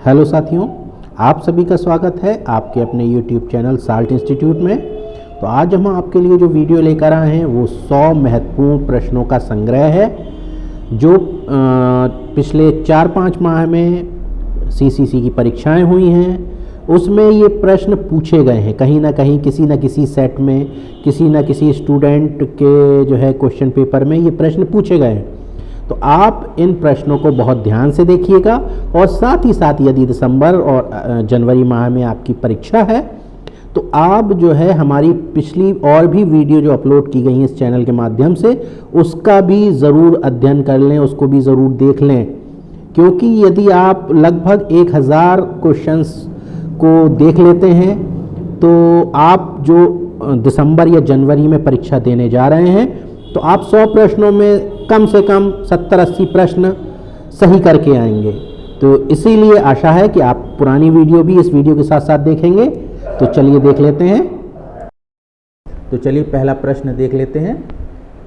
Hello साथियों, आप सभी का स्वागत है आपके अपने YouTube चैनल साल्ट इंस्टीट्यूट में। तो आज हम आपके लिए जो वीडियो लेकर आए हैं वो 100 महत्वपूर्ण प्रश्नों का संग्रह है जो पिछले 4-5 माह में CCC की परीक्षाएं हुई हैं। उसमें ये प्रश्न पूछे गए हैं, कहीं ना कहीं किसी न किसी सेट में, किसी न किसी स्टूडेंट के जो है क्वेश्चन पेपर में ये प्रश्न पूछे गए हैं। तो आप इन प्रश्नों को बहुत ध्यान से देखिएगा और साथ ही साथ यदि दिसंबर और जनवरी माह में आपकी परीक्षा है तो आप जो है हमारी पिछली और भी वीडियो जो अपलोड की गई हैं इस चैनल के माध्यम से उसका भी ज़रूर अध्ययन कर लें, उसको भी ज़रूर देख लें, क्योंकि यदि आप लगभग 1000 क्वेश्चंस को देख लेते हैं तो आप जो दिसंबर या जनवरी में परीक्षा देने जा रहे हैं तो आप 100 प्रश्नों में कम से कम 70-80 प्रश्न सही करके आएंगे। तो इसीलिए आशा है कि आप पुरानी वीडियो भी इस वीडियो के साथ साथ देखेंगे। तो चलिए देख लेते हैं। तो चलिए पहला प्रश्न देख लेते हैं।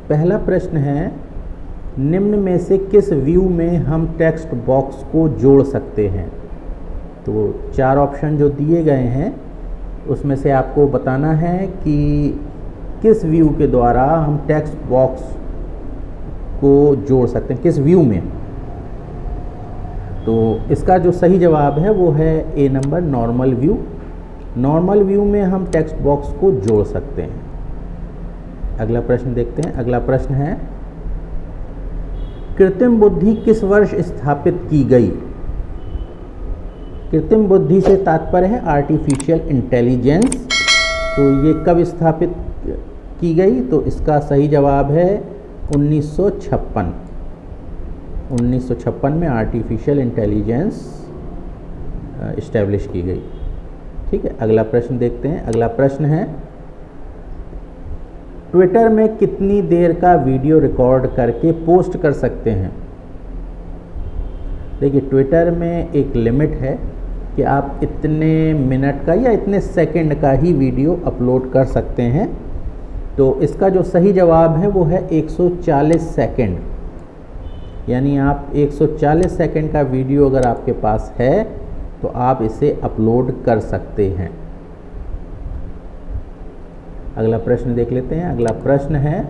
पहला प्रश्न है, निम्न में से किस व्यू में हम टेक्स्ट बॉक्स को जोड़ सकते हैं? तो 4 ऑप्शन जो दिए गए हैं उसमें से आपको बताना है कि किस व्यू के द्वारा हम टेक्स्ट बॉक्स को जोड़ सकते हैं, किस व्यू में। तो इसका जो सही जवाब है वो है a number, normal view. Normal view में हम टेक्स्ट बॉक्स को जोड़ सकते हैं। अगला प्रश्न देखते हैं। अगला प्रश्न है, कृत्रिम बुद्धि किस वर्ष स्थापित की गई? कृत्रिम बुद्धि से तात्पर्य है आर्टिफिशियल इंटेलिजेंस। तो ये कब स्थापित की गई? तो इसका सही जवाब है 1956। 1956 में आर्टिफिशियल इंटेलिजेंस इस्टेब्लिश की गई। ठीक है, अगला प्रश्न देखते हैं। अगला प्रश्न है, ट्विटर में कितनी देर का वीडियो रिकॉर्ड करके पोस्ट कर सकते हैं? देखिए, ट्विटर में एक लिमिट है कि आप इतने मिनट का या इतने सेकंड का ही वीडियो अपलोड कर सकते हैं। तो इसका जो सही जवाब है वो है 140 सेकंड। यानी आप 140 सेकंड का वीडियो अगर आपके पास है तो आप इसे अपलोड कर सकते हैं। अगला प्रश्न देख लेते हैं। अगला प्रश्न है,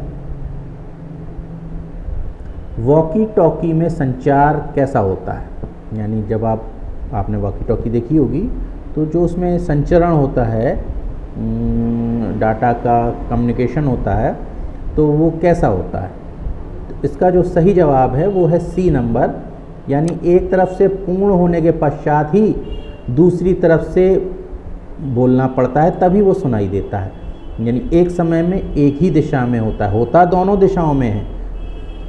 वॉकी टॉकी में संचार कैसा होता है? यानी जब आपने वॉकी टॉकी देखी होगी तो जो उसमें संचरण होता है, डाटा का कम्युनिकेशन होता है, तो वो कैसा होता है? तो इसका जो सही जवाब है वो है सी नंबर। यानी एक तरफ से पूर्ण होने के पश्चात ही दूसरी तरफ से बोलना पड़ता है, तभी वो सुनाई देता है। यानी एक समय में एक ही दिशा में होता दोनों दिशाओं में है।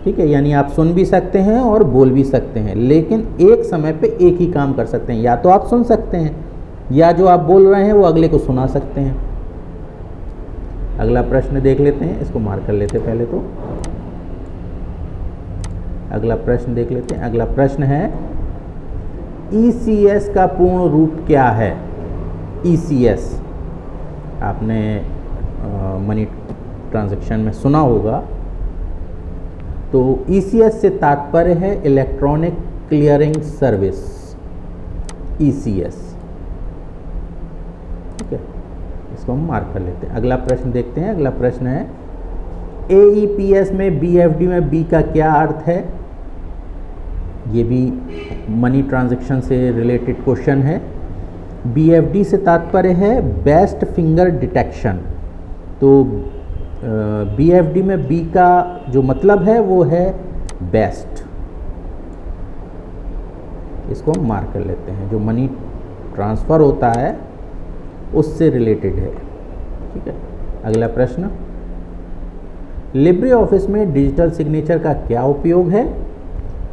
ठीक है, यानी आप सुन भी सकते हैं और बोल भी सकते हैं, लेकिन एक समय पे एक ही काम कर सकते हैं। या तो आप सुन सकते हैं या जो आप बोल रहे हैं वो अगले को सुना सकते हैं। अगला प्रश्न देख लेते हैं, इसको मार्क कर लेते हैं पहले तो। अगला प्रश्न देख लेते हैं। अगला प्रश्न है, ECS का पूर्ण रूप क्या है? ECS आपने मनी ट्रांजैक्शन में सुना होगा। तो ECS से तात्पर्य है इलेक्ट्रॉनिक क्लियरिंग सर्विस, ECS। ठीक है, इसको हम मार्क कर लेते हैं। अगला प्रश्न देखते हैं। अगला प्रश्न है, AEPS में BFD में B का क्या अर्थ है? ये भी मनी ट्रांजैक्शन से रिलेटेड क्वेश्चन है। BFD से तात्पर्य है बेस्ट फिंगर डिटेक्शन। तो BFD में B का जो मतलब है वो है बेस्ट। इसको हम मार्क कर लेते हैं। जो मनी ट्रांसफ़र होता है उससे रिलेटेड है। ठीक है, अगला प्रश्न, लिब्रे ऑफिस में डिजिटल सिग्नेचर का क्या उपयोग है?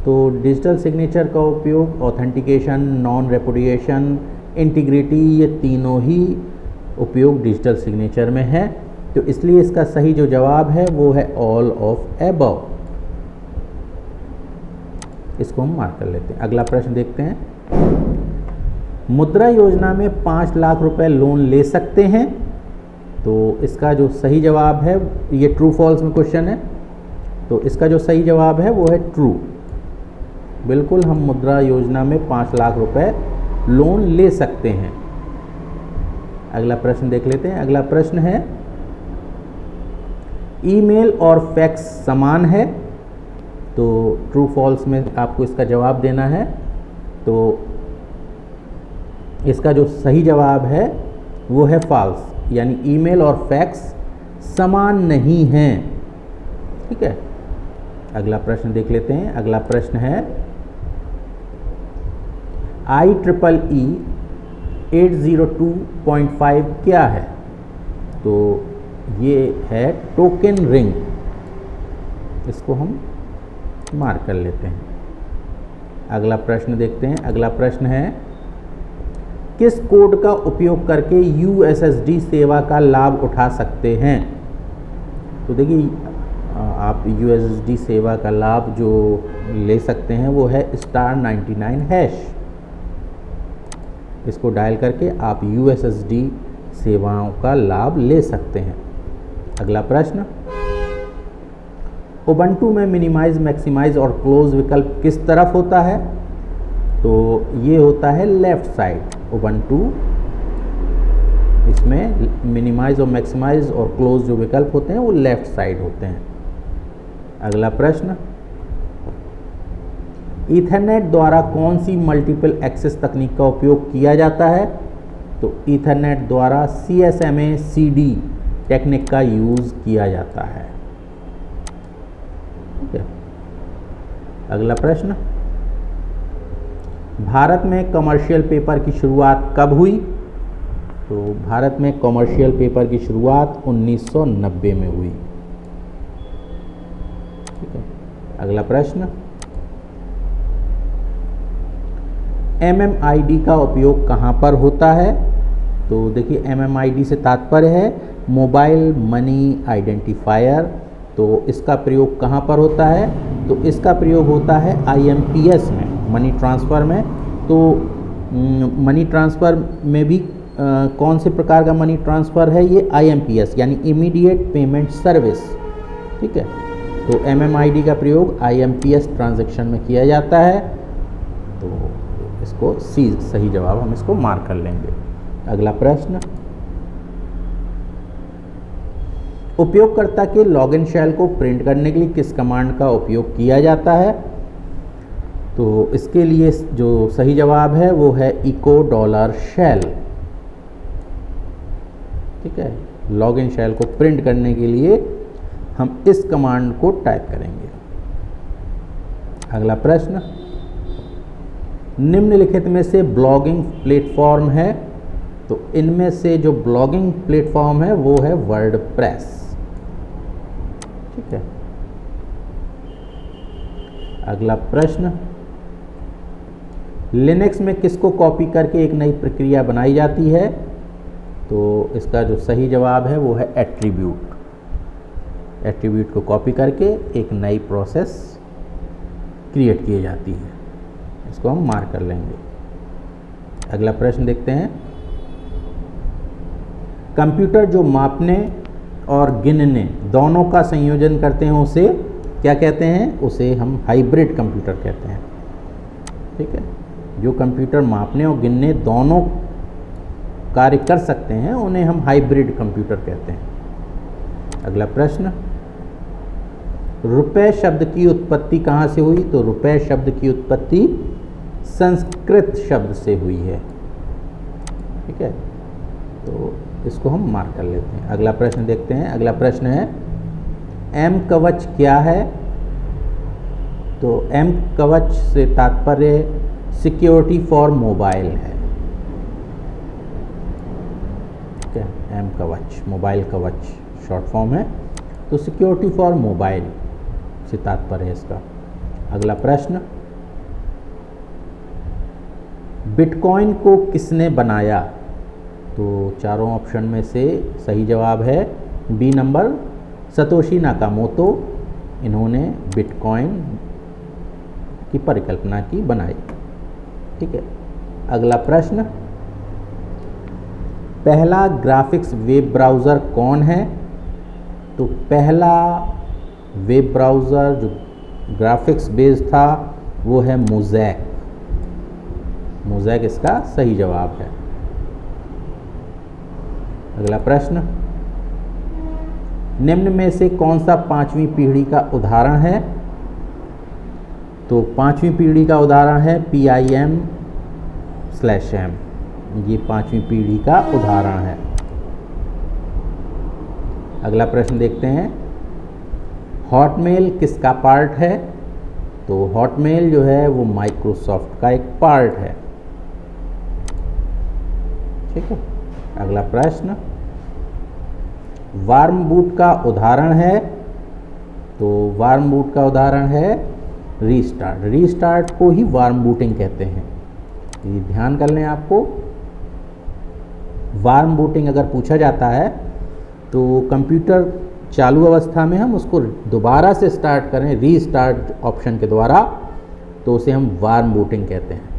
तो डिजिटल सिग्नेचर का उपयोग ऑथेंटिकेशन, नॉन रेपुडिएशन, इंटीग्रिटी, ये तीनों ही उपयोग डिजिटल सिग्नेचर में है। तो इसलिए इसका सही जो जवाब है वो है ऑल ऑफ एबव। इसको हम मार्क कर लेते हैं। अगला प्रश्न देखते हैं, मुद्रा योजना में 5 लाख रुपए लोन ले सकते हैं? तो इसका जो सही जवाब है, ये ट्रू फॉल्स में क्वेश्चन है, तो इसका जो सही जवाब है वो है ट्रू। बिल्कुल हम मुद्रा योजना में 5 लाख रुपए लोन ले सकते हैं। अगला प्रश्न देख लेते हैं। अगला प्रश्न है, ईमेल और फैक्स समान है? तो ट्रू फॉल्स में आपको इसका जवाब देना है। तो इसका जो सही जवाब है वो है फॉल्स, यानी ईमेल और फैक्स समान नहीं हैं। ठीक है, अगला प्रश्न देख लेते हैं। अगला प्रश्न है, IEEE 802.5 क्या है? तो ये है टोकन रिंग। इसको हम मार्क कर लेते हैं। अगला प्रश्न देखते हैं। अगला प्रश्न है, किस कोड का उपयोग करके USSD सेवा का लाभ उठा सकते हैं? तो देखिए, आप USSD सेवा का लाभ जो ले सकते हैं वो है *99#। इसको डायल करके आप USSD सेवाओं का लाभ ले सकते हैं। अगला प्रश्न, उबंटू में मिनिमाइज, मैक्सिमाइज और क्लोज विकल्प किस तरफ होता है? तो ये होता है लेफ्ट साइड। उबंटू इसमें मिनिमाइज और मैक्सिमाइज और क्लोज जो विकल्प होते हैं वो लेफ्ट साइड होते हैं। अगला प्रश्न, ईथरनेट द्वारा कौन सी मल्टीपल एक्सेस तकनीक का उपयोग किया जाता है? तो ईथरनेट द्वारा CSMA CD टेक्निक का यूज़ किया जाता है। ठीक है, अगला प्रश्न, भारत में कमर्शियल पेपर की शुरुआत कब हुई? तो भारत में कमर्शियल पेपर की शुरुआत 1990 में हुई। ठीक है, अगला प्रश्न, MMID का उपयोग कहाँ पर होता है? तो देखिए, MMID से तात्पर्य है मोबाइल मनी आइडेंटिफायर। तो इसका प्रयोग कहाँ पर होता है? तो इसका प्रयोग होता है IMPS में, मनी ट्रांसफ़र में। तो मनी ट्रांसफ़र में भी कौन से प्रकार का मनी ट्रांसफ़र है? ये IMPS यानी इमीडिएट पेमेंट सर्विस। ठीक है, तो MMID का प्रयोग IMPS ट्रांजैक्शन में किया जाता है। तो इसको सी सही जवाब हम इसको मार्क कर लेंगे। अगला प्रश्न, उपयोगकर्ता के लॉगिन शेल को प्रिंट करने के लिए किस कमांड का उपयोग किया जाता है? तो इसके लिए जो सही जवाब है वो है echo $shell। ठीक है, लॉगिन शेल को प्रिंट करने के लिए हम इस कमांड को टाइप करेंगे। अगला प्रश्न, निम्नलिखित में से ब्लॉगिंग प्लेटफॉर्म है? तो इनमें से जो ब्लॉगिंग प्लेटफॉर्म है वो है वर्डप्रेस। ठीक है, अगला प्रश्न, लिनक्स में किसको कॉपी करके एक नई प्रक्रिया बनाई जाती है? तो इसका जो सही जवाब है वो है एट्रीब्यूट। एट्रीब्यूट को कॉपी करके एक नई प्रोसेस क्रिएट की जाती है। इसको हम मार्क कर लेंगे। अगला प्रश्न देखते हैं, कंप्यूटर जो मापने और गिनने दोनों का संयोजन करते हैं उसे क्या कहते हैं? उसे हम हाइब्रिड कंप्यूटर कहते हैं। ठीक है, जो कंप्यूटर मापने और गिनने दोनों कार्य कर सकते हैं उन्हें हम हाइब्रिड कंप्यूटर कहते हैं। अगला प्रश्न, रुपए शब्द की उत्पत्ति कहाँ से हुई? तो रुपए शब्द की उत्पत्ति संस्कृत शब्द से हुई है। ठीक है, तो इसको हम मार्क कर लेते हैं। अगला प्रश्न देखते हैं। अगला प्रश्न है, एम कवच क्या है? तो एम कवच से तात्पर्य सिक्योरिटी फॉर मोबाइल है। ठीक है, एम कवच मोबाइल कवच शॉर्ट फॉर्म है। तो सिक्योरिटी फॉर मोबाइल से तात्पर्य है इसका। अगला प्रश्न, बिटकॉइन को किसने बनाया? तो चारों ऑप्शन में से सही जवाब है बी नंबर, सतोशी नाकामोतो। इन्होंने बिटकॉइन की परिकल्पना की, बनाई। ठीक है, अगला प्रश्न, पहला ग्राफिक्स वेब ब्राउज़र कौन है? तो पहला वेब ब्राउज़र जो ग्राफिक्स बेस्ड था वो है मोज़ैक। मोज़ेक इसका सही जवाब है। अगला प्रश्न, निम्न में से कौन सा पांचवी पीढ़ी का उदाहरण है? तो पांचवी पीढ़ी का उदाहरण है PIM/M, ये पांचवी पीढ़ी का उदाहरण है। अगला प्रश्न देखते हैं, हॉटमेल किसका पार्ट है? तो हॉटमेल जो है वो माइक्रोसॉफ्ट का एक पार्ट है। ठीक है। अगला प्रश्न, वार्म बूट का उदाहरण है? तो वार्म बूट का उदाहरण है रीस्टार्ट। रीस्टार्ट को ही वार्म बूटिंग कहते हैं। ये ध्यान कर लें आपको। वार्म बूटिंग अगर पूछा जाता है तो कंप्यूटर चालू अवस्था में हम उसको दोबारा से स्टार्ट करें रीस्टार्ट ऑप्शन के द्वारा, तो उसे हम वार्म बूटिंग कहते हैं।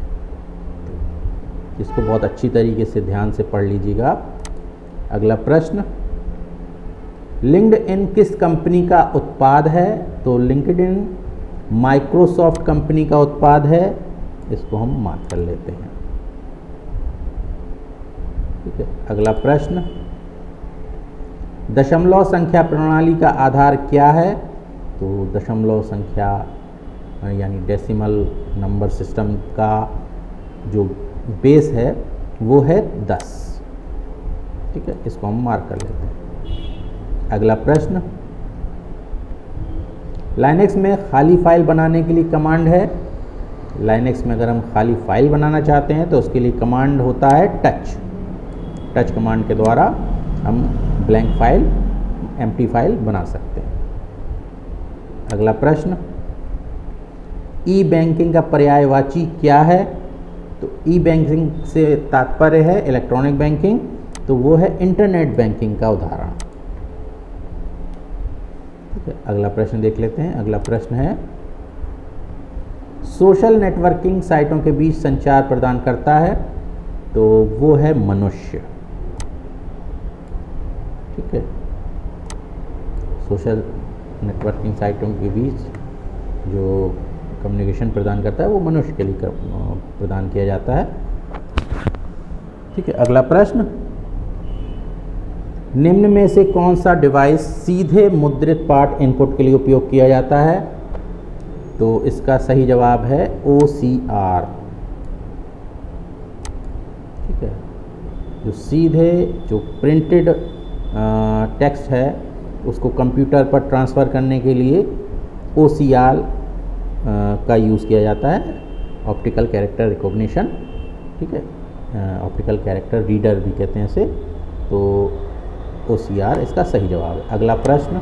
इसको बहुत अच्छी तरीके से ध्यान से पढ़ लीजिएगा। अगला प्रश्न, लिंक्डइन किस कंपनी का उत्पाद है? तो लिंक्डइन माइक्रोसॉफ्ट कंपनी का उत्पाद है। इसको हम मार्क कर लेते हैं। ठीक है। अगला प्रश्न, दशमलव संख्या प्रणाली का आधार क्या है? तो दशमलव संख्या यानी डेसिमल नंबर सिस्टम का जो बेस है वो है 10। ठीक है, इसको हम मार्क कर लेते हैं। अगला प्रश्न, लाइनेक्स में खाली फाइल बनाने के लिए कमांड है। लाइनेक्स में अगर हम खाली फाइल बनाना चाहते हैं तो उसके लिए कमांड होता है टच। टच कमांड के द्वारा हम ब्लैंक फाइल, एम्प्टी फाइल बना सकते हैं। अगला प्रश्न, ई बैंकिंग का पर्यायवाची क्या है? तो ई बैंकिंग से तात्पर्य है इलेक्ट्रॉनिक बैंकिंग, तो वो है इंटरनेट बैंकिंग का उदाहरण। ठीक है। अगला प्रश्न देख लेते हैं। अगला प्रश्न है, सोशल नेटवर्किंग साइटों के बीच संचार प्रदान करता है? तो वो है मनुष्य। ठीक है। सोशल नेटवर्किंग साइटों के बीच जो कम्युनिकेशन प्रदान करता है वो मनुष्य के लिए प्रदान किया जाता है। ठीक है। अगला प्रश्न, निम्न में से कौन सा डिवाइस सीधे मुद्रित पाठ इनपुट के लिए उपयोग किया जाता है? तो इसका सही जवाब है OCR। ठीक है। जो सीधे जो प्रिंटेड टेक्स्ट है उसको कंप्यूटर पर ट्रांसफ़र करने के लिए OCR का यूज़ किया जाता है, ऑप्टिकल कैरेक्टर रिकॉग्निशन। ठीक है। ऑप्टिकल कैरेक्टर रीडर भी कहते हैं इसे, तो OCR इसका सही जवाब है। अगला प्रश्न,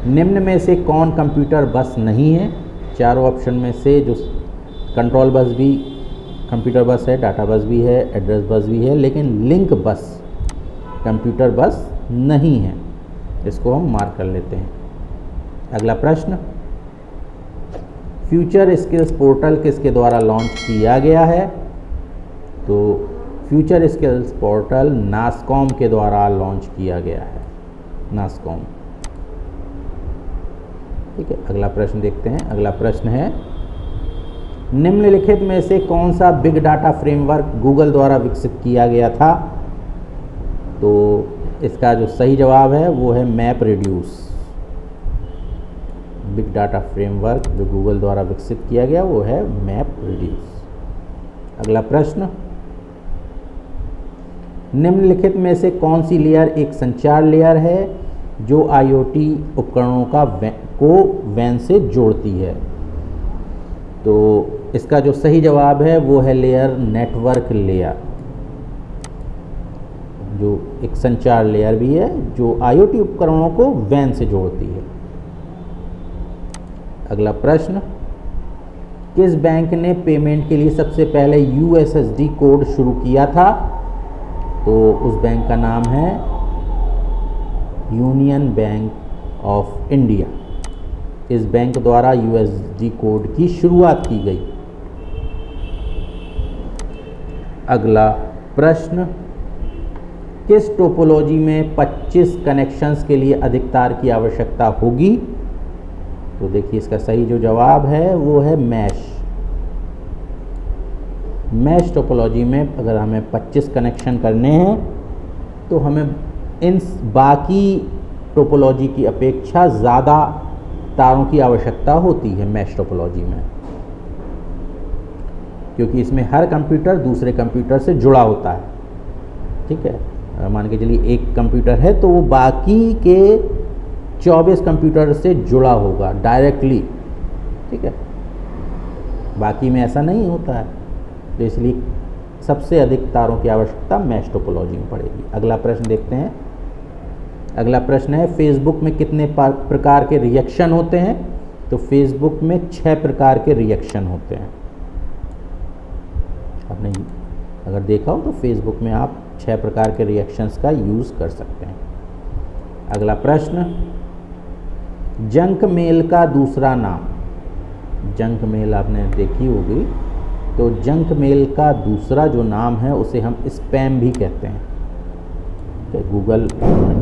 निम्न में से कौन कंप्यूटर बस नहीं है? चारों ऑप्शन में से जो कंट्रोल बस भी कंप्यूटर बस है, डाटा बस भी है, एड्रेस बस भी है, लेकिन लिंक बस कंप्यूटर बस नहीं है। इसको हम मार्क कर लेते हैं। अगला प्रश्न, फ्यूचर स्किल्स पोर्टल किसके द्वारा लॉन्च किया गया है? तो फ्यूचर स्किल्स पोर्टल नासकॉम के द्वारा लॉन्च किया गया है। नासकॉम। ठीक है। अगला प्रश्न देखते हैं। अगला प्रश्न है, निम्नलिखित में से कौन सा बिग डाटा फ्रेमवर्क गूगल द्वारा विकसित किया गया था? तो इसका जो सही जवाब है वो है map reduce. Big data framework जो गूगल द्वारा विकसित किया गया वो है मैप रिड्यूस। अगला प्रश्न, निम्नलिखित में से कौन सी लेयर एक संचार लेयर है जो IoT उपकरणों को वैन से जोड़ती है? तो इसका जो सही जवाब है वो है लेयर नेटवर्क लेयर, जो एक संचार लेयर भी है जो IoT उपकरणों को वैन से जोड़ती है। अगला प्रश्न, किस बैंक ने पेमेंट के लिए सबसे पहले USSD कोड शुरू किया था? तो उस बैंक का नाम है यूनियन बैंक ऑफ इंडिया। इस बैंक द्वारा USSD कोड की शुरुआत की गई। अगला प्रश्न, किस टोपोलॉजी में 25 कनेक्शंस के लिए अधिक तार की आवश्यकता होगी? तो देखिए इसका सही जो जवाब है वो है मैश। मैश टोपोलॉजी में अगर हमें 25 कनेक्शन करने हैं तो हमें इन बाकी टोपोलॉजी की अपेक्षा ज़्यादा तारों की आवश्यकता होती है मैश टोपोलॉजी में, क्योंकि इसमें हर कंप्यूटर दूसरे कंप्यूटर से जुड़ा होता है। ठीक है, मान के चलिए एक कंप्यूटर है तो वो बाकी के 24 कंप्यूटर से जुड़ा होगा डायरेक्टली। ठीक है, बाकी में ऐसा नहीं होता है, तो इसलिए सबसे अधिक तारों की आवश्यकता मैश टोपोलॉजी में पड़ेगी। अगला प्रश्न देखते हैं। अगला प्रश्न है फेसबुक में कितने प्रकार के रिएक्शन होते हैं? तो फेसबुक में 6 प्रकार के रिएक्शन होते हैं। आपने अगर देखा हो तो फेसबुक में आप 6 प्रकार के रिएक्शंस का यूज़ कर सकते हैं। अगला प्रश्न, जंक मेल का दूसरा नाम। जंक मेल आपने देखी होगी, तो जंक मेल का दूसरा जो नाम है उसे हम स्पैम भी कहते हैं। गूगल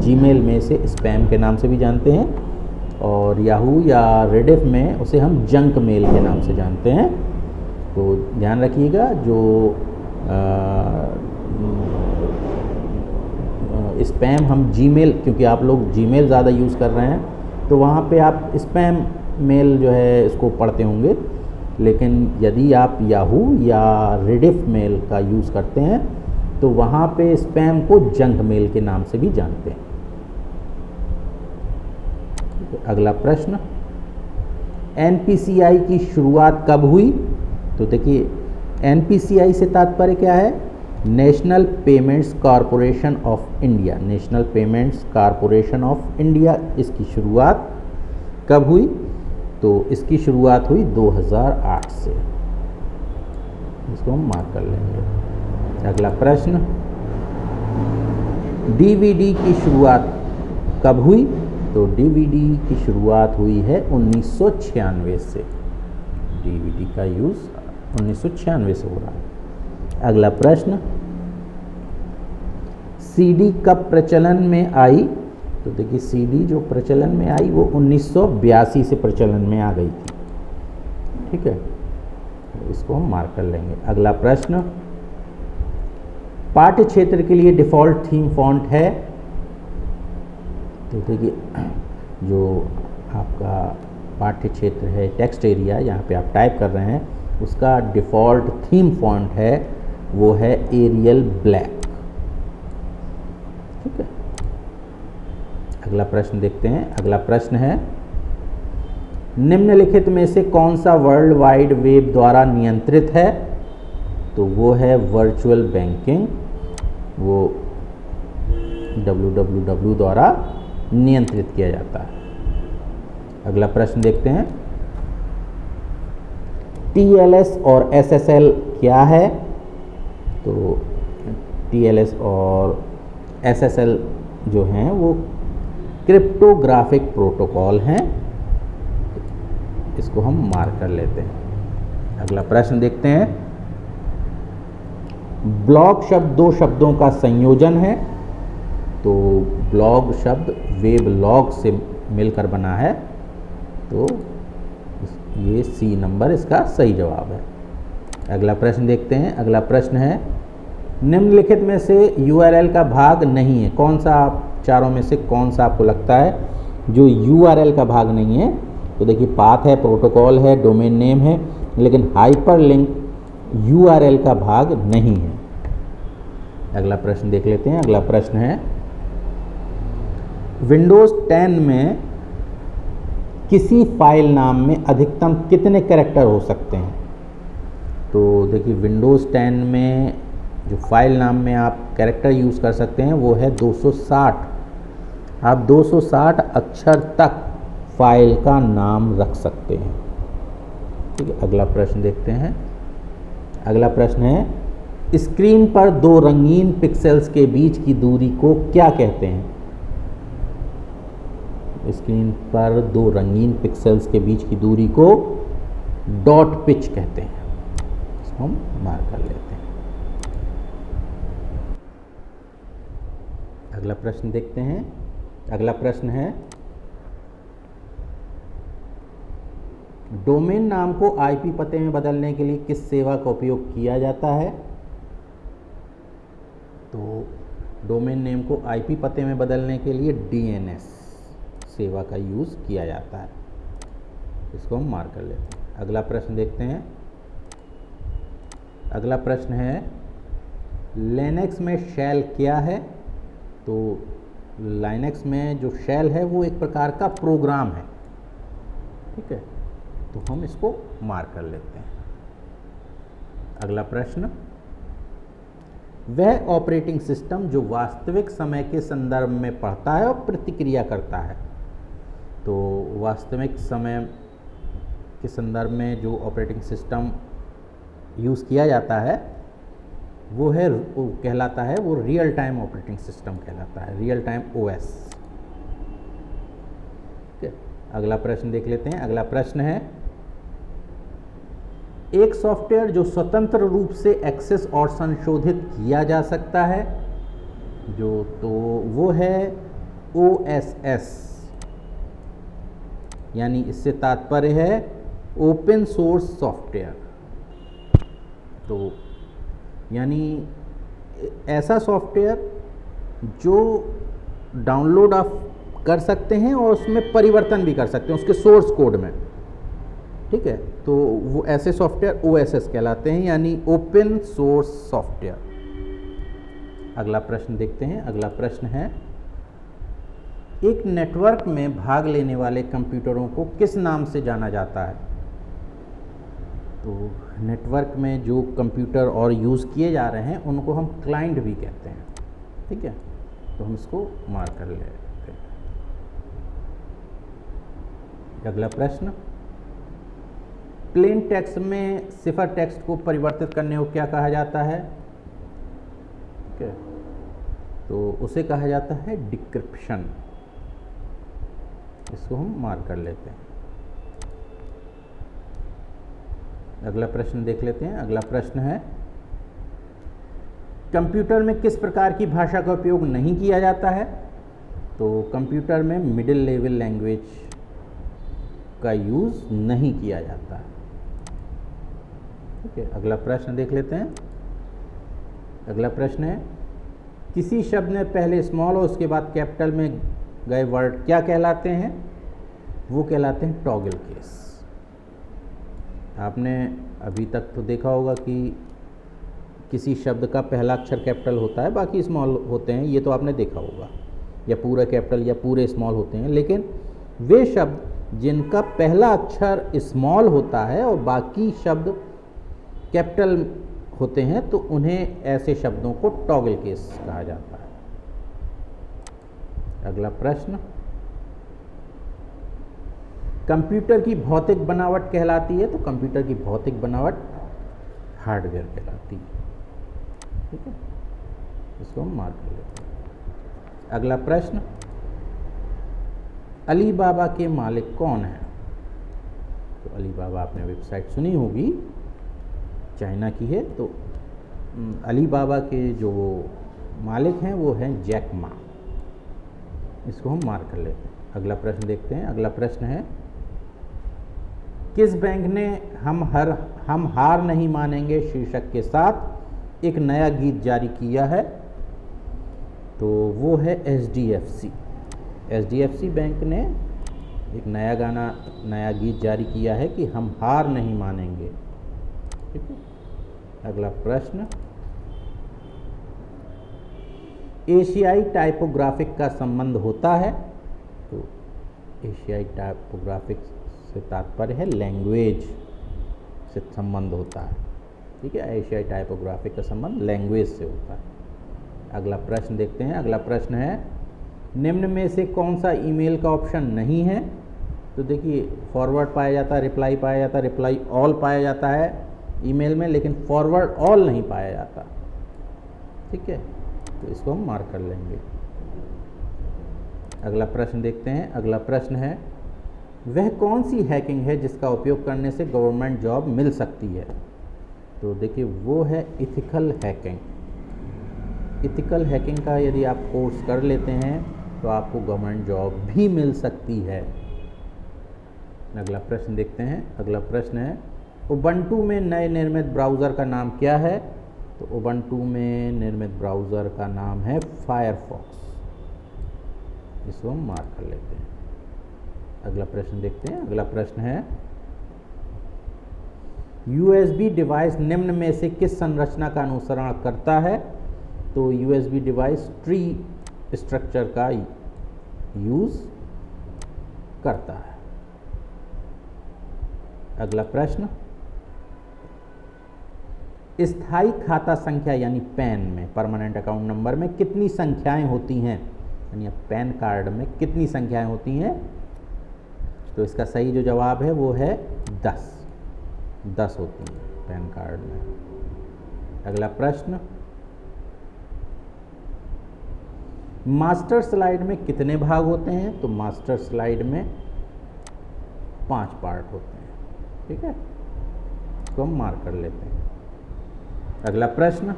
जीमेल में से स्पैम के नाम से भी जानते हैं, और याहू या रेडिफ में उसे हम जंक मेल के नाम से जानते हैं। तो ध्यान रखिएगा, जो स्पैम हम जीमेल, क्योंकि आप लोग जीमेल ज़्यादा यूज़ कर रहे हैं तो वहाँ पे आप स्पैम मेल जो है इसको पढ़ते होंगे, लेकिन यदि आप याहू या रेडिफ मेल का यूज़ करते हैं तो वहाँ पे स्पैम को जंक मेल के नाम से भी जानते हैं। अगला प्रश्न, एनपीसीआई की शुरुआत कब हुई? तो देखिए, एनपीसीआई से तात्पर्य क्या है? National payments corporation of India. National payments corporation of India, इसकी शुरुआत कब हुई? तो इसकी शुरुआत हुई 2008 से। इसको हम मार्क कर लेंगे। अगला प्रश्न, डीवीडी की शुरुआत कब हुई? तो डीवीडी की शुरुआत हुई है 1996 से। डीवीडी का यूज़ 1996 से हो रहा है। अगला प्रश्न, सीडी कब प्रचलन में आई? तो देखिए, सीडी जो प्रचलन में आई वो 1982 से प्रचलन में आ गई थी। ठीक है, इसको हम मार्क कर लेंगे। अगला प्रश्न, पाठ्य क्षेत्र के लिए डिफ़ॉल्ट थीम फॉन्ट है? तो देखिए, जो आपका पाठ्य क्षेत्र है, टेक्स्ट एरिया यहाँ पे आप टाइप कर रहे हैं, उसका डिफ़ॉल्ट थीम फॉन्ट है वो है एरियल ब्लैक। ठीक है, अगला प्रश्न देखते हैं। अगला प्रश्न है, निम्नलिखित में से कौन सा वर्ल्ड वाइड वेब द्वारा नियंत्रित है? तो वो है वर्चुअल बैंकिंग, वो www द्वारा नियंत्रित किया जाता है। अगला प्रश्न देखते हैं, TLS और SSL क्या है? तो TLS और SSL जो हैं वो क्रिप्टोग्राफिक प्रोटोकॉल हैं। इसको हम मार्क कर लेते हैं। अगला प्रश्न देखते हैं, ब्लॉग शब्द दो शब्दों का संयोजन है। तो ब्लॉग शब्द वेब लॉग से मिलकर बना है, तो ये C नंबर इसका सही जवाब है। अगला प्रश्न देखते हैं। अगला प्रश्न है, निम्नलिखित में से URL का भाग नहीं है? कौन सा, चारों में से कौन सा आपको लगता है जो URL का भाग नहीं है? तो देखिए, पाथ है, प्रोटोकॉल है, डोमेन नेम है, लेकिन हाइपरलिंक URL का भाग नहीं है। अगला प्रश्न देख लेते हैं। अगला प्रश्न है, विंडोज़ 10 में किसी फाइल नाम में अधिकतम कितने कैरेक्टर हो सकते हैं? तो देखिए, विंडोज़ 10 में जो फाइल नाम में आप कैरेक्टर यूज़ कर सकते हैं वो है 260। आप 260 अक्षर तक फाइल का नाम रख सकते हैं। ठीक है, अगला प्रश्न देखते हैं। अगला प्रश्न है, स्क्रीन पर दो रंगीन पिक्सेल्स के बीच की दूरी को क्या कहते हैं? स्क्रीन पर दो रंगीन पिक्सेल्स के बीच की दूरी को डॉट पिच कहते हैं। इसको हम मार्क कर लेते हैं। अगला प्रश्न देखते हैं। अगला प्रश्न है, डोमेन नाम को आईपी पते में बदलने के लिए किस सेवा का उपयोग किया जाता है? तो डोमेन नेम को आईपी पते में बदलने के लिए डीएनएस सेवा का यूज़ किया जाता है। इसको हम मार्क कर लेते हैं। अगला प्रश्न देखते हैं। अगला प्रश्न है लिनक्स में शेल क्या है? तो लिनक्स में जो शेल है वो एक प्रकार का प्रोग्राम है, ठीक है, तो हम इसको मार्क कर लेते हैं। अगला प्रश्न, वह ऑपरेटिंग सिस्टम जो वास्तविक समय के संदर्भ में पढ़ता है और प्रतिक्रिया करता है। तो वास्तविक समय के संदर्भ में जो ऑपरेटिंग सिस्टम यूज़ किया जाता है वो कहलाता है वो रियल टाइम ऑपरेटिंग सिस्टम कहलाता है, रियल टाइम ओएस। ठीक है, अगला प्रश्न देख लेते हैं। अगला प्रश्न है एक सॉफ्टवेयर जो स्वतंत्र रूप से एक्सेस और संशोधित किया जा सकता है, तो वो है OSS, यानी इससे तात्पर्य है ओपन सोर्स सॉफ्टवेयर। तो यानी ऐसा सॉफ्टवेयर जो डाउनलोड आप कर सकते हैं और उसमें परिवर्तन भी कर सकते हैं उसके सोर्स कोड में, ठीक है, तो वो ऐसे सॉफ्टवेयर OSS कहलाते हैं, यानी ओपन सोर्स सॉफ्टवेयर। अगला प्रश्न देखते हैं। अगला प्रश्न है एक नेटवर्क में भाग लेने वाले कंप्यूटरों को किस नाम से जाना जाता है? तो नेटवर्क में जो कंप्यूटर और यूज़ किए जा रहे हैं उनको हम क्लाइंट भी कहते हैं, ठीक है, तो हम इसको मार्क कर लेते हैं। अगला प्रश्न, प्लेन टेक्स्ट में सिफर टेक्स्ट को परिवर्तित करने को क्या कहा जाता है? ठीक है, तो उसे कहा जाता है डिक्रिप्शन। इसको हम मार्क कर लेते हैं। अगला प्रश्न देख लेते हैं। अगला प्रश्न है कंप्यूटर में किस प्रकार की भाषा का उपयोग नहीं किया जाता है? तो कंप्यूटर में मिडिल लेवल लैंग्वेज का यूज़ नहीं किया जाता है, ठीक है। अगला प्रश्न देख लेते हैं। अगला प्रश्न है किसी शब्द में पहले स्मॉल और उसके बाद कैपिटल में गए वर्ड क्या कहलाते हैं? वो कहलाते हैं टॉगल केस। आपने अभी तक तो देखा होगा कि किसी शब्द का पहला अक्षर कैपिटल होता है, बाकी स्मॉल होते हैं, ये तो आपने देखा होगा, या पूरा कैपिटल या पूरे स्मॉल होते हैं। लेकिन वे शब्द जिनका पहला अक्षर स्मॉल होता है और बाकी शब्द कैपिटल होते हैं तो उन्हें ऐसे शब्दों को टॉगल केस कहा जाता है। अगला प्रश्न, कंप्यूटर की भौतिक बनावट कहलाती है, तो कंप्यूटर की भौतिक बनावट हार्डवेयर कहलाती है, ठीक है, इसको हम मार्क कर लेते हैं। अगला प्रश्न, अलीबाबा के मालिक कौन है? तो अलीबाबा आपने वेबसाइट सुनी होगी, चाइना की है, तो अलीबाबा के जो मालिक हैं वो हैं जैक मा। इसको हम मार्क कर लेते हैं। अगला प्रश्न देखते हैं। अगला प्रश्न है किस बैंक ने हम हार नहीं मानेंगे शीर्षक के साथ एक नया गीत जारी किया है? तो वो है HDFC। HDFC बैंक ने एक नया गीत जारी किया है कि हम हार नहीं मानेंगे, ठीक है। अगला प्रश्न, एशियाई टाइपोग्राफिक का संबंध होता है? तो एशियाई टाइपोग्राफिक से तात्पर्य है लैंग्वेज से संबंध होता है, ठीक है। एशियाई टाइपोग्राफिक का संबंध लैंग्वेज से होता है। अगला प्रश्न देखते हैं। अगला प्रश्न है निम्न में से कौन सा ईमेल का ऑप्शन नहीं है? तो देखिए फॉरवर्ड पाया जाता है, रिप्लाई पाया जाता है, रिप्लाई ऑल पाया जाता है ईमेल में, लेकिन फॉरवर्ड ऑल नहीं पाया जाता, ठीक है, तो इसको हम मार्क कर लेंगे। अगला प्रश्न देखते हैं। अगला प्रश्न है वह कौन सी हैकिंग है जिसका उपयोग करने से गवर्नमेंट जॉब मिल सकती है? तो देखिए वो है इथिकल हैकिंग। इथिकल हैकिंग का यदि आप कोर्स कर लेते हैं तो आपको गवर्नमेंट जॉब भी मिल सकती है। अगला प्रश्न देखते हैं। अगला प्रश्न है उबंटू में नए निर्मित ब्राउज़र का नाम क्या है? तो उबंटू में निर्मित ब्राउज़र का नाम है फायरफॉक्स। इसको हम मार्क कर लेते हैं। अगला प्रश्न देखते हैं। अगला प्रश्न है USB डिवाइस निम्न में से किस संरचना का अनुसरण करता है? तो USB डिवाइस ट्री स्ट्रक्चर का यूज करता है। अगला प्रश्न स्थायी खाता संख्या यानी पैन में, परमानेंट अकाउंट नंबर में कितनी संख्याएं होती हैं? यानी पैन कार्ड में कितनी संख्याएं होती हैं? तो इसका सही जो जवाब है वो है 10 होती हैं पैन कार्ड में। अगला प्रश्न मास्टर स्लाइड में कितने भाग होते हैं? तो मास्टर स्लाइड में 5 पार्ट होते हैं। ठीक है, तो हम मार्क कर लेते हैं। अगला प्रश्न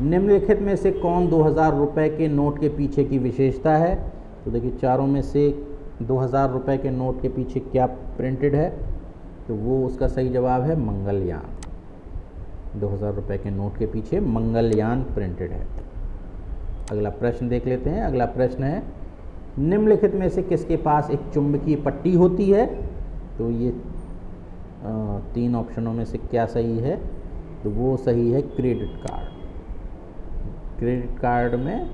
निम्नलिखित में से कौन 2000 रुपये के नोट के पीछे की विशेषता है? तो देखिए चारों में से 2000 रुपये के नोट के पीछे क्या प्रिंटेड है? तो वो उसका सही जवाब है मंगलयान। 2000 रुपये के नोट के पीछे मंगलयान प्रिंटेड है। अगला प्रश्न देख लेते हैं। अगला प्रश्न है निम्नलिखित में से किसके पास एक चुंबकीय पट्टी होती है? तो ये 3 ऑप्शनों में से क्या सही है? तो वो सही है क्रेडिट कार्ड। क्रेडिट कार्ड में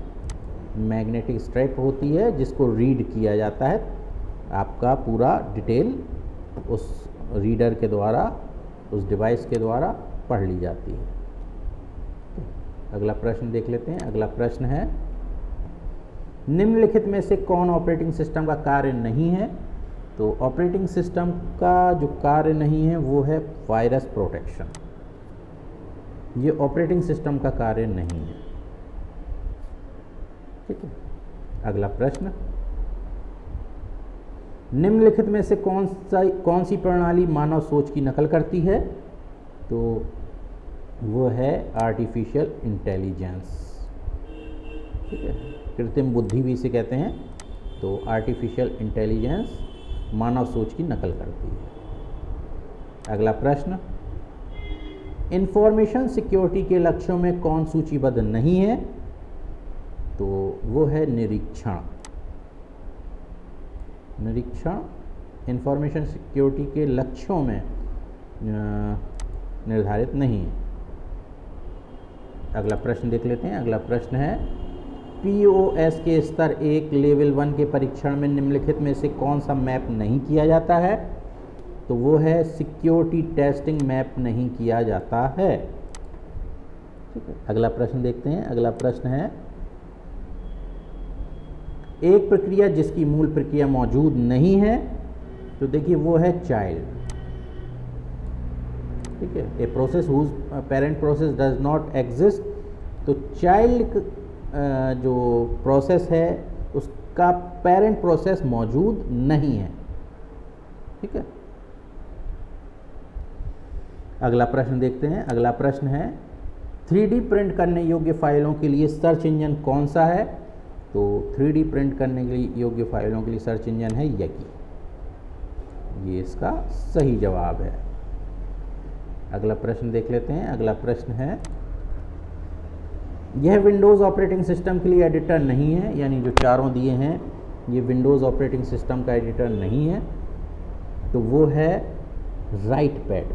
मैग्नेटिक स्ट्राइप होती है जिसको रीड किया जाता है। आपका पूरा डिटेल उस रीडर के द्वारा, उस डिवाइस के द्वारा पढ़ ली जाती है। अगला प्रश्न देख लेते हैं। अगला प्रश्न है निम्नलिखित में से कौन ऑपरेटिंग सिस्टम का कार्य नहीं है? तो ऑपरेटिंग सिस्टम का जो कार्य नहीं है वो है वायरस प्रोटेक्शन। ये ऑपरेटिंग सिस्टम का कार्य नहीं है। ठीक है। अगला प्रश्न निम्नलिखित में से कौन सी प्रणाली मानव सोच की नकल करती है? तो वो है आर्टिफिशियल इंटेलिजेंस। ठीक है, कृत्रिम बुद्धि भी इसे कहते हैं। तो आर्टिफिशियल इंटेलिजेंस मानव सोच की नकल करती है। अगला प्रश्न इंफॉर्मेशन सिक्योरिटी के लक्ष्यों में कौन सूचीबद्ध नहीं है? तो वो है निरीक्षण। निरीक्षण इंफॉर्मेशन सिक्योरिटी के लक्ष्यों में निर्धारित नहीं है। अगला प्रश्न देख लेते हैं। अगला प्रश्न है POS के स्तर 1 लेवल 1 के परीक्षण में निम्नलिखित में से कौन सा मैप नहीं किया जाता है? तो वो है सिक्योरिटी टेस्टिंग मैप नहीं किया जाता है। ठीक है। अगला प्रश्न देखते हैं। अगला प्रश्न है एक प्रक्रिया जिसकी मूल प्रक्रिया मौजूद नहीं है? तो देखिए वो है चाइल्ड। ठीक है, a process whose parent process does not exist. तो चाइल्ड जो प्रोसेस है उसका पेरेंट प्रोसेस मौजूद नहीं है। ठीक है। अगला प्रश्न देखते हैं। अगला प्रश्न है 3D प्रिंट करने योग्य फाइलों के लिए सर्च इंजन कौन सा है? तो 3D प्रिंट करने के लिए योग्य फाइलों के लिए सर्च इंजन है यकी। ये इसका सही जवाब है। अगला प्रश्न देख लेते हैं। अगला प्रश्न है यह विंडोज़ ऑपरेटिंग सिस्टम के लिए एडिटर नहीं है। यानी जो चारों दिए हैं ये विंडोज़ ऑपरेटिंग सिस्टम का एडिटर नहीं है। तो वो है राइट पैड।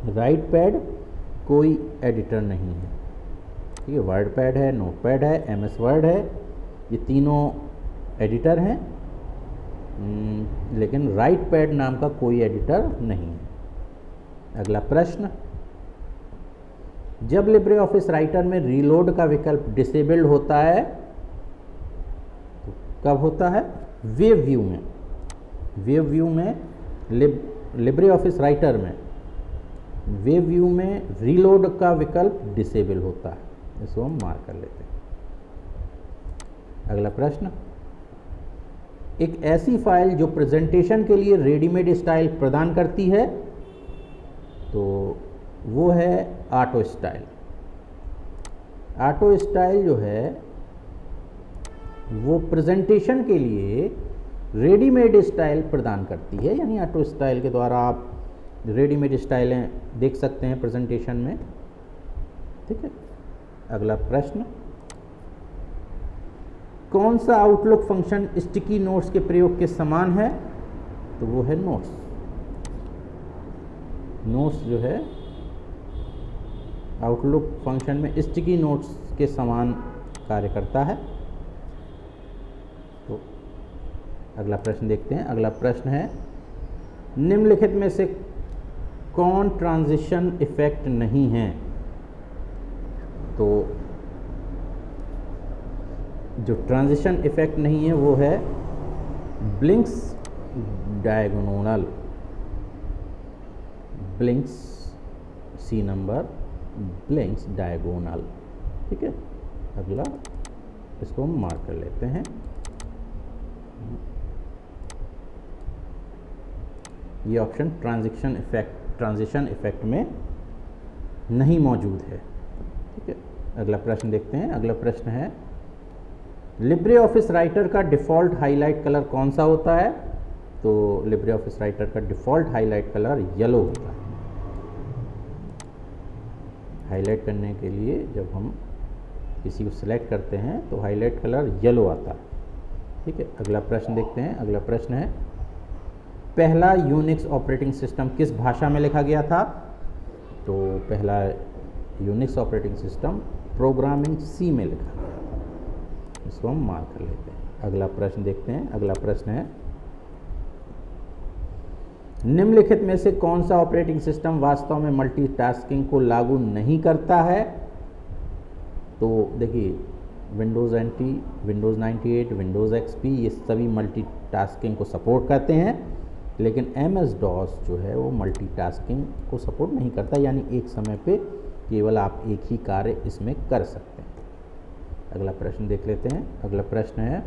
राइट पैड कोई एडिटर नहीं है। ठीक है, वर्ड पैड है, नोट पैड है, MS वर्ड है, ये तीनों एडिटर हैं, लेकिन राइट पैड नाम का कोई एडिटर नहीं है। अगला प्रश्न जब लिब्रे ऑफिस राइटर में रीलोड का विकल्प डिसेबल्ड होता है तो कब होता है? वेब व्यू में। वेब व्यू में लिब्रे ऑफिस राइटर में वेब व्यू में रीलोड का विकल्प डिसेबल होता है। इसको हम मार्क कर लेते हैं। अगला प्रश्न एक ऐसी फाइल जो प्रेजेंटेशन के लिए रेडीमेड स्टाइल प्रदान करती है? तो वो है ऑटो स्टाइल। ऑटो स्टाइल जो है वो प्रेजेंटेशन के लिए रेडीमेड स्टाइल प्रदान करती है, यानी ऑटो स्टाइल के द्वारा आप रेडीमेड स्टाइलें देख सकते हैं प्रेजेंटेशन में। ठीक है, अगला प्रश्न, कौन सा आउटलुक फंक्शन स्टिकी नोट्स के प्रयोग के समान है? तो वो है नोट्स। नोट्स जो है आउटलुक फंक्शन में स्टिकी नोट्स के समान कार्य करता है। तो अगला प्रश्न देखते हैं। अगला प्रश्न है, निम्नलिखित में से कौन ट्रांजिशन इफेक्ट नहीं है? तो जो ट्रांजिशन इफेक्ट नहीं है वो है blinks diagonal, blinks, C number, blinks diagonal. ठीक है, अगला इसको हम मार्क कर लेते हैं। ये ऑप्शन ट्रांजिशन इफेक्ट में नहीं मौजूद है। ठीक है, अगला प्रश्न देखते हैं। अगला प्रश्न है, लिब्रे ऑफिस राइटर का डिफ़ॉल्ट हाईलाइट कलर कौन सा होता है? तो लिब्रे ऑफिस राइटर का डिफ़ॉल्ट हाईलाइट कलर येलो होता है। हाईलाइट करने के लिए जब हम किसी को सिलेक्ट करते हैं तो हाईलाइट कलर येलो आता है। ठीक है, अगला प्रश्न देखते हैं। अगला प्रश्न है, पहला यूनिक्स ऑपरेटिंग सिस्टम किस भाषा में लिखा गया था? तो पहला Unix operating system programming C में लिखा गया था। इसको हम मार्क कर लेते हैं। अगला प्रश्न देखते हैं। अगला प्रश्न है, निम्नलिखित में से कौन सा ऑपरेटिंग सिस्टम वास्तव में मल्टीटास्किंग को लागू नहीं करता है? तो देखिए, Windows NT, Windows 98, Windows XP ये सभी मल्टीटास्किंग को सपोर्ट करते हैं, लेकिन MS-DOS जो है वो मल्टीटास्किंग को सपोर्ट नहीं करता, यानी एक समय पे केवल आप एक ही कार्य इसमें कर सकते हैं। अगला प्रश्न देख लेते हैं। अगला प्रश्न है,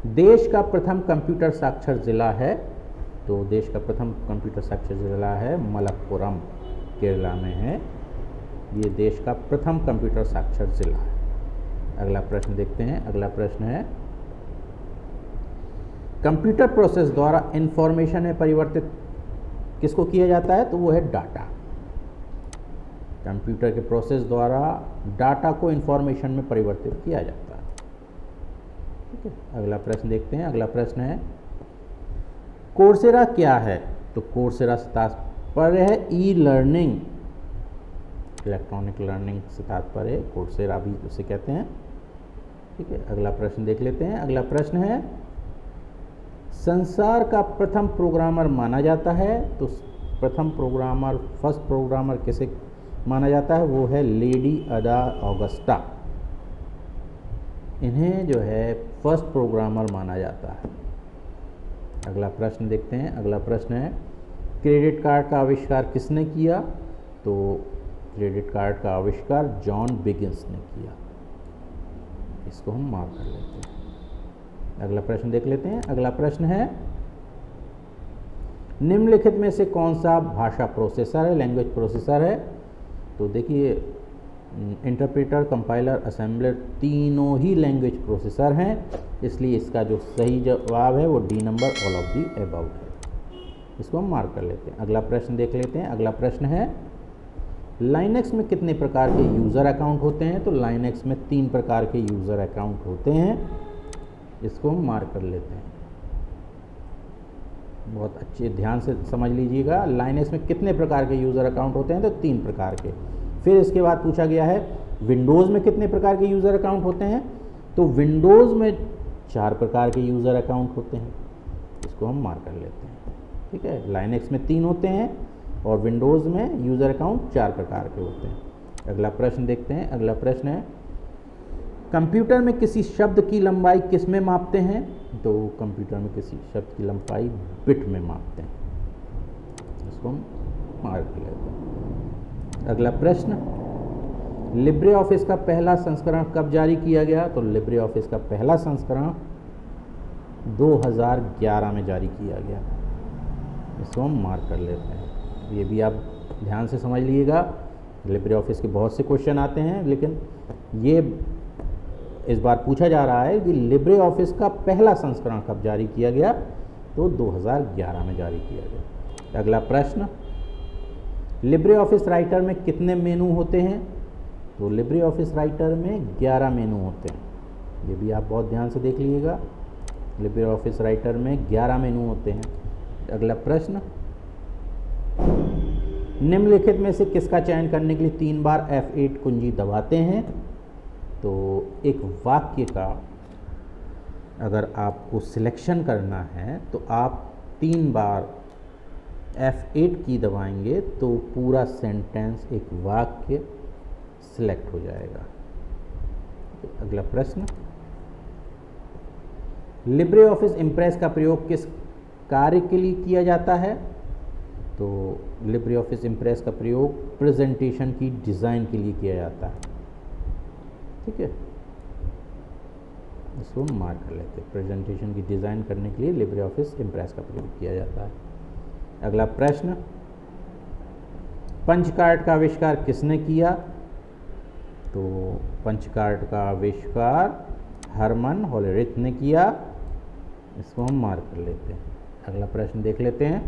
देश का प्रथम कंप्यूटर साक्षर जिला है? तो देश का प्रथम कंप्यूटर साक्षर जिला है मलप्पुरम, केरला में है। ये देश का प्रथम कंप्यूटर साक्षर जिला है। अगला प्रश्न देखते हैं। अगला प्रश्न है, कंप्यूटर प्रोसेस द्वारा इंफॉर्मेशन में परिवर्तित किसको किया जाता है? तो वो है डाटा। कंप्यूटर के प्रोसेस द्वारा डाटा को इंफॉर्मेशन में परिवर्तित किया जाता है। ठीक है, अगला प्रश्न देखते हैं। अगला प्रश्न है, कोर्सेरा क्या है? तो कोर्सेरा से तात्पर्य है ई लर्निंग, इलेक्ट्रॉनिक लर्निंग से तात्पर्य है, कोर्सेरा भी उसे कहते हैं। ठीक है, अगला प्रश्न देख लेते हैं। अगला प्रश्न है, संसार का प्रथम प्रोग्रामर माना जाता है? तो प्रथम प्रोग्रामर, फर्स्ट प्रोग्रामर किसे माना जाता है? वो है लेडी अडा ऑगस्टा। इन्हें जो है फर्स्ट प्रोग्रामर माना जाता है। अगला प्रश्न देखते हैं। अगला प्रश्न है, क्रेडिट कार्ड का आविष्कार किसने किया? तो क्रेडिट कार्ड का आविष्कार जॉन बिगिंस ने किया। इसको हम मार्क कर लेते हैं। अगला प्रश्न देख लेते हैं। अगला प्रश्न है, निम्नलिखित में से कौन सा भाषा प्रोसेसर है, लैंग्वेज प्रोसेसर है? तो देखिए, इंटरप्रेटर, कंपाइलर, असेंबलर तीनों ही लैंग्वेज प्रोसेसर हैं, इसलिए इसका जो सही जवाब है वो D number, all of the above है। इसको हम मार्क कर लेते हैं। अगला प्रश्न देख लेते हैं। अगला प्रश्न है, लाइनेक्स में कितने प्रकार के यूज़र अकाउंट होते हैं? तो लाइनेक्स में 3 प्रकार के यूज़र अकाउंट होते हैं। इसको हम मार्क कर लेते हैं। बहुत अच्छे ध्यान से समझ लीजिएगा, लाइनेक्स में कितने प्रकार के यूज़र अकाउंट होते हैं? तो 3 प्रकार के। फिर इसके बाद पूछा गया है, विंडोज़ में कितने प्रकार के यूज़र अकाउंट होते हैं? तो विंडोज़ में 4 प्रकार के यूज़र अकाउंट होते हैं। इसको हम मार्क कर लेते हैं। ठीक है, लाइनेक्स में 3 होते हैं और विंडोज़ में यूज़र अकाउंट 4 प्रकार के होते हैं। अगला प्रश्न देखते हैं। अगला प्रश्न है, कंप्यूटर में किसी शब्द की लंबाई किस में मापते हैं? तो कंप्यूटर में किसी शब्द की लंबाई बिट में मापते हैं। इसको हम मार्क कर लेते हैं। अगला प्रश्न, लिब्रे ऑफिस का पहला संस्करण कब जारी किया गया? तो लिब्रे ऑफिस का पहला संस्करण 2011 में जारी किया गया। इसको हम मार्क कर लेते हैं। ये भी आप ध्यान से समझ लीजिएगा, लिब्रे ऑफिस के बहुत से क्वेश्चन आते हैं, लेकिन ये इस बार पूछा जा रहा है कि लिब्रे ऑफिस का पहला संस्करण कब जारी किया गया, तो 2011 में जारी किया गया। अगला प्रश्न, लिब्रे ऑफिस राइटर में कितने मेनू होते हैं, तो लिब्रे ऑफिस राइटर में 11 मेनू होते हैं। ये भी आप बहुत ध्यान से देख लीजिएगा, लिब्रे ऑफिस राइटर में 11 मेनू होते हैं। अगला प्रश्न, निम्नलिखित में से किसका चयन करने के लिए 3 बार F8 कुंजी दबाते हैं, तो एक वाक्य का अगर आपको सिलेक्शन करना है तो आप 3 बार F8 की दबाएंगे तो पूरा सेंटेंस, एक वाक्य सिलेक्ट हो जाएगा। अगला प्रश्न, लिब्रे ऑफिस इम्प्रेस का प्रयोग किस कार्य के लिए किया जाता है, तो लिब्रे ऑफिस इम्प्रेस का प्रयोग प्रेजेंटेशन की डिज़ाइन के लिए किया जाता है। ठीक है, इसको मार्क कर लेते हैं। प्रेजेंटेशन की डिज़ाइन करने के लिए लिब्रे ऑफिस इम्प्रेस का प्रयोग किया जाता है। अगला प्रश्न, पंच कार्ड का आविष्कार किसने किया, तो पंच कार्ड का आविष्कार हरमन होलेरिथ ने किया। इसको हम मार्क कर लेते हैं। अगला प्रश्न देख लेते हैं।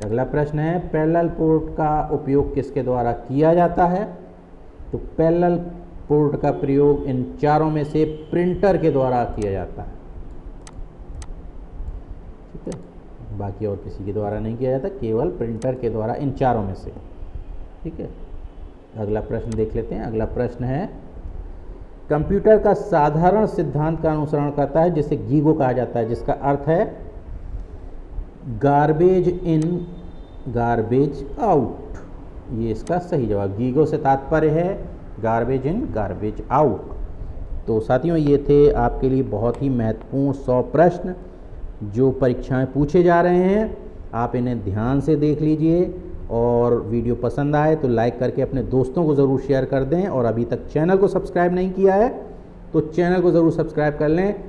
अगला प्रश्न है, पैरेलल पोर्ट का उपयोग किसके द्वारा किया जाता है, तो पैरेलल पोर्ट का प्रयोग इन चारों में से प्रिंटर के द्वारा किया जाता है। ठीक है, बाकी और किसी के द्वारा नहीं किया जाता, केवल प्रिंटर के द्वारा इन चारों में से। ठीक है, अगला प्रश्न देख लेते हैं। अगला प्रश्न है, कंप्यूटर का साधारण सिद्धांत का अनुसरण करता है जिसे गीगो कहा जाता है, जिसका अर्थ है गार्बेज इन गार्बेज आउट। ये इसका सही जवाब, गीगो से तात्पर्य है गार्बेज इन गार्बेज आउट। तो साथियों, ये थे आपके लिए बहुत ही महत्वपूर्ण 100 प्रश्न जो परीक्षाएं पूछे जा रहे हैं। आप इन्हें ध्यान से देख लीजिए और वीडियो पसंद आए तो लाइक करके अपने दोस्तों को ज़रूर शेयर कर दें, और अभी तक चैनल को सब्सक्राइब नहीं किया है तो चैनल को ज़रूर सब्सक्राइब कर लें